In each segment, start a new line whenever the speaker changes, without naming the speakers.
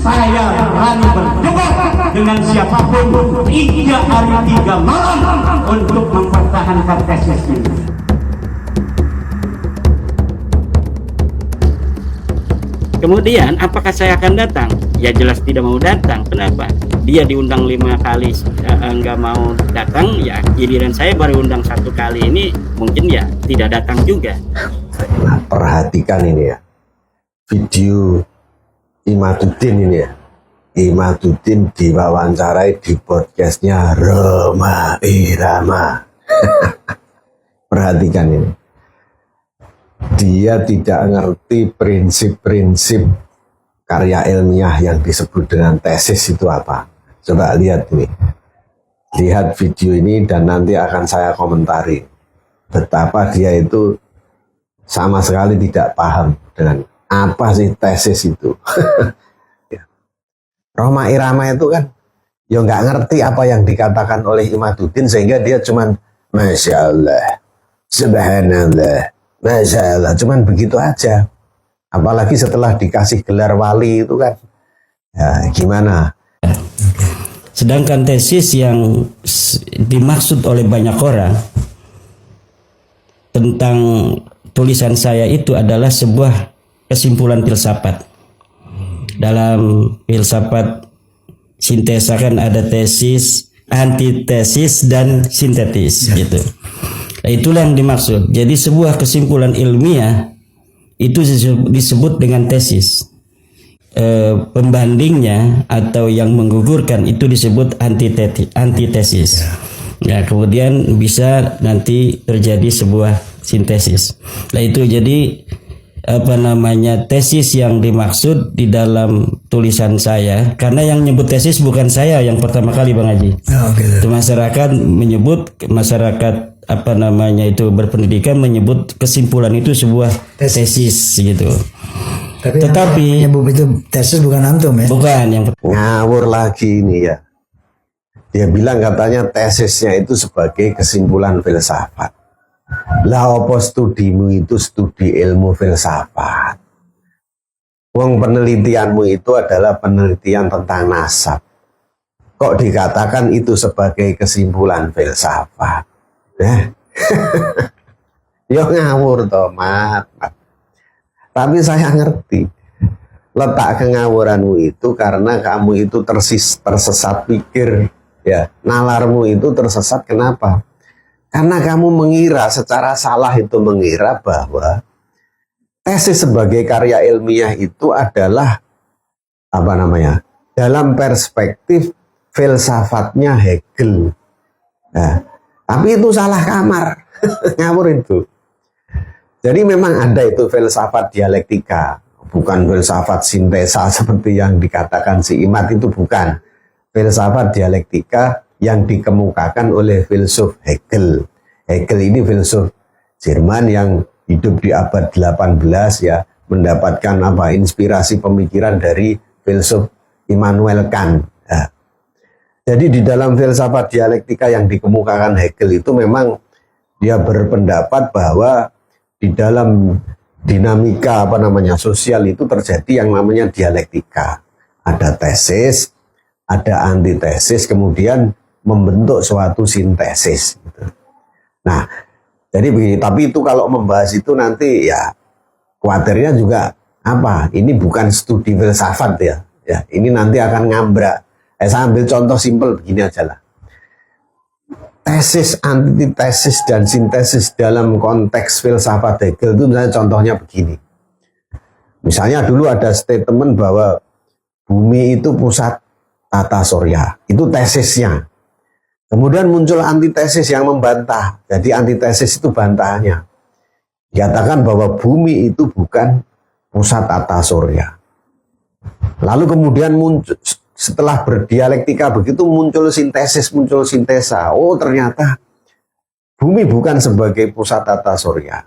saya berani berdebat dengan siapapun 3 hari 3 malam untuk mempertahankan tesis ini.
Kemudian apakah saya akan datang? Ya jelas tidak mau datang. Kenapa? Dia diundang 5 kali nggak mau datang, ya giliran saya baru undang 1 kali ini mungkin ya tidak datang juga.
Nah, perhatikan ini ya, video Imaduddin ini ya. Imaduddin diwawancarai di podcastnya Rhoma Irama. Perhatikan ini. Dia tidak ngerti prinsip-prinsip karya ilmiah yang disebut dengan tesis itu apa. Coba lihat ini. Lihat video ini dan nanti akan saya komentari betapa dia itu sama sekali tidak paham dengan apa sih tesis itu. Rhoma Irama itu kan ya nggak ngerti apa yang dikatakan oleh Imaduddin sehingga dia cuman Masya Allah, Subhanallah, Masya Allah, cuman begitu aja. Apalagi setelah dikasih gelar wali itu kan, ya gimana?
Sedangkan tesis yang dimaksud oleh banyak orang tentang tulisan saya itu adalah sebuah kesimpulan filsafat. Dalam filsafat sintesa kan ada tesis, antitesis, dan sintetis gitu. Nah, itulah yang dimaksud. Jadi sebuah kesimpulan ilmiah itu disebut dengan tesis. Pembandingnya atau yang menggugurkan itu disebut antitesis. Ya, kemudian bisa nanti terjadi sebuah sintesis. Nah itu jadi tesis yang dimaksud di dalam tulisan saya, karena yang nyebut tesis bukan saya yang pertama kali Bang Haji. Itu masyarakat menyebut, masyarakat itu berpendidikan menyebut kesimpulan itu sebuah tesis gitu. Tetapi
nyebut itu tesis bukan antum ya?
Bukan yang
ngawur lagi ini ya. Dia bilang katanya tesisnya itu sebagai kesimpulan filsafat. Lah apa studimu itu studi ilmu filsafat. Wong penelitianmu itu adalah penelitian tentang nasab. Kok dikatakan itu sebagai kesimpulan filsafat? Yo ngawur toh, Mat. Tapi saya ngerti. Letak kengawuranmu itu karena kamu itu tersesat pikir, ya. Nalarmu itu tersesat kenapa? Karena kamu mengira secara salah itu mengira bahwa tesis sebagai karya ilmiah itu adalah dalam perspektif filsafatnya Hegel. Nah, tapi itu salah kamar. Ngawur itu. Jadi memang ada itu filsafat dialektika, bukan filsafat sintesa seperti yang dikatakan si Imad, itu bukan. Filsafat dialektika yang dikemukakan oleh filsuf Hegel. Hegel ini filsuf Jerman yang hidup di abad 18 ya, mendapatkan inspirasi pemikiran dari filsuf Immanuel Kant. Ya. Jadi di dalam filsafat dialektika yang dikemukakan Hegel itu memang dia berpendapat bahwa di dalam dinamika sosial itu terjadi yang namanya dialektika. Ada tesis, ada antitesis, kemudian membentuk suatu sintesis. Gitu. Nah, jadi begini. Tapi itu kalau membahas itu nanti ya khawatirnya juga ini bukan studi filsafat ya. Ya, ini nanti akan ngambrak. Saya ambil contoh simpel begini aja lah. Tesis, antitesis, dan sintesis dalam konteks filsafat Hegel itu misalnya contohnya begini. Misalnya dulu ada statement bahwa bumi itu pusat tata surya. Itu tesisnya. Kemudian muncul antitesis yang membantah. Jadi antitesis itu bantahannya. Dikatakan bahwa bumi itu bukan pusat tata surya. Lalu kemudian muncul, setelah berdialektika begitu muncul sintesis, muncul sintesa. Oh ternyata bumi bukan sebagai pusat tata surya.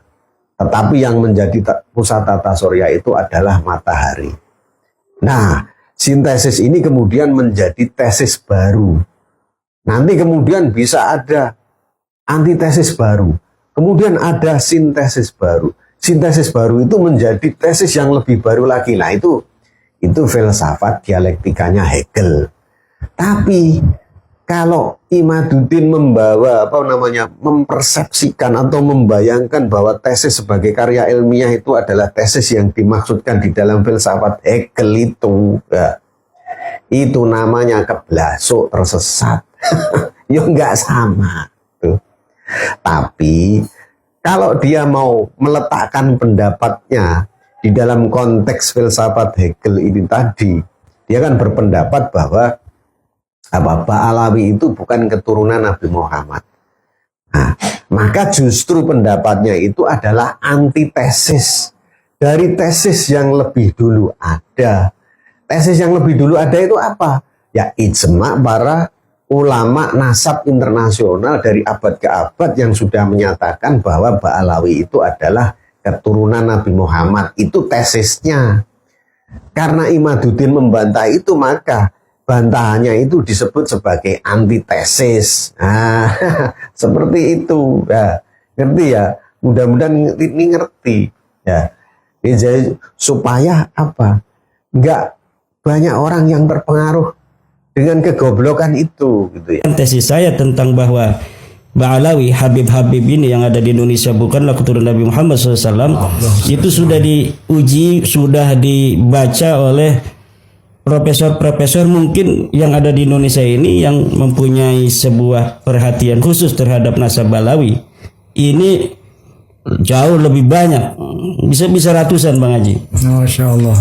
Tetapi yang menjadi pusat tata surya itu adalah matahari. Nah, sintesis ini kemudian menjadi tesis baru. Nanti kemudian bisa ada antitesis baru. Kemudian ada sintesis baru. Sintesis baru itu menjadi tesis yang lebih baru lagi. Nah itu Itu filsafat dialektikanya Hegel. Tapi kalau Imaduddin mempersepsikan atau membayangkan bahwa tesis sebagai karya ilmiah itu adalah tesis yang dimaksudkan di dalam filsafat Hegel itu, ya, itu namanya keblasok, tersesat. Ya nggak sama. Tuh. Tapi kalau dia mau meletakkan pendapatnya di dalam konteks filsafat Hegel ini tadi, dia kan berpendapat bahwa Ba'alawi itu bukan keturunan Nabi Muhammad. Nah, maka justru pendapatnya itu adalah antitesis dari tesis yang lebih dulu ada. Tesis yang lebih dulu ada itu apa? Ya ijma para ulama nasab internasional dari abad ke abad yang sudah menyatakan bahwa Ba'alawi itu adalah keturunan Nabi Muhammad. Itu tesisnya. Karena Imaduddin membantah itu, maka bantahannya itu disebut sebagai antitesis. Nah, seperti itu. Ya, ngerti ya? Mudah-mudahan ini ngerti. Ya. Jadi, supaya apa? Enggak banyak orang yang terpengaruh dengan kegoblokan itu, gitu ya.
Tesis saya tentang bahwa Ba'alawi, Habib-Habib ini yang ada di Indonesia bukanlah keturunan Nabi Muhammad SAW, itu sudah diuji, sudah dibaca oleh profesor-profesor mungkin yang ada di Indonesia ini yang mempunyai sebuah perhatian khusus terhadap nasab Ba'alawi. Ini jauh lebih banyak, bisa ratusan Bang Haji.
Masya Allah.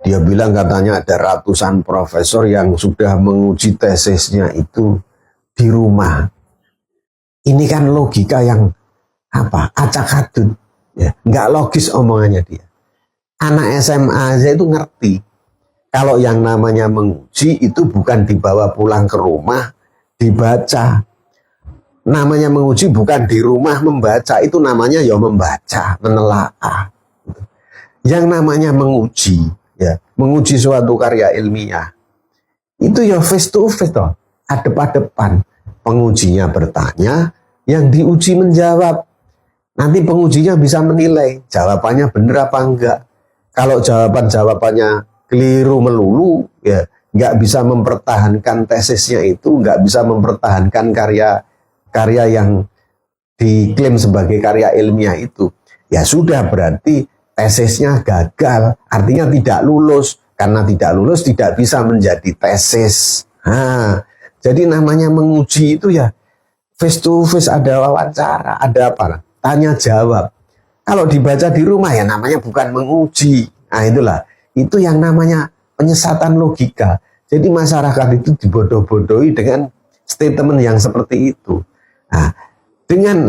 Dia bilang katanya ada ratusan profesor yang sudah menguji tesisnya itu di rumah. Ini kan logika yang acak-adut, ya, nggak logis omongannya dia. Anak SMA aja itu ngerti kalau yang namanya menguji itu bukan dibawa pulang ke rumah dibaca. Namanya menguji bukan di rumah membaca, itu namanya ya membaca, menelaah. Yang namanya menguji, ya, menguji suatu karya ilmiah itu ya face to face toh, adep-adepan. Pengujinya bertanya, yang diuji menjawab. Nanti pengujinya bisa menilai jawabannya benar apa enggak. Kalau jawabannya keliru melulu, ya nggak bisa mempertahankan tesisnya itu, nggak bisa mempertahankan karya yang diklaim sebagai karya ilmiah itu. Ya sudah, berarti tesisnya gagal, artinya tidak lulus. Karena tidak lulus tidak bisa menjadi tesis. Nah, jadi namanya menguji itu ya face to face, ada wawancara, ada apa? Tanya jawab. Kalau dibaca di rumah ya namanya bukan menguji. Nah itulah, itu yang namanya penyesatan logika. Jadi masyarakat itu dibodoh-bodohi dengan statement yang seperti itu. Nah, dengan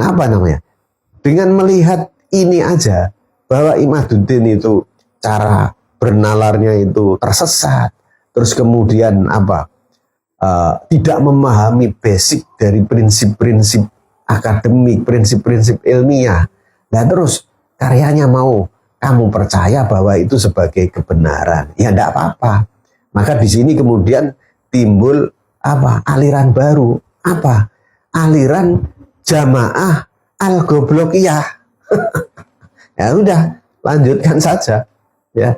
dengan melihat ini aja, bahwa Imaduddin itu cara bernalarnya itu tersesat, terus kemudian tidak memahami basic dari prinsip-prinsip akademik, prinsip-prinsip ilmiah. Nah terus karyanya mau kamu percaya bahwa itu sebagai kebenaran, ya enggak apa-apa. Maka di sini kemudian timbul aliran baru, aliran jamaah al-goblokiyah. Ya udah, lanjutkan saja, ya.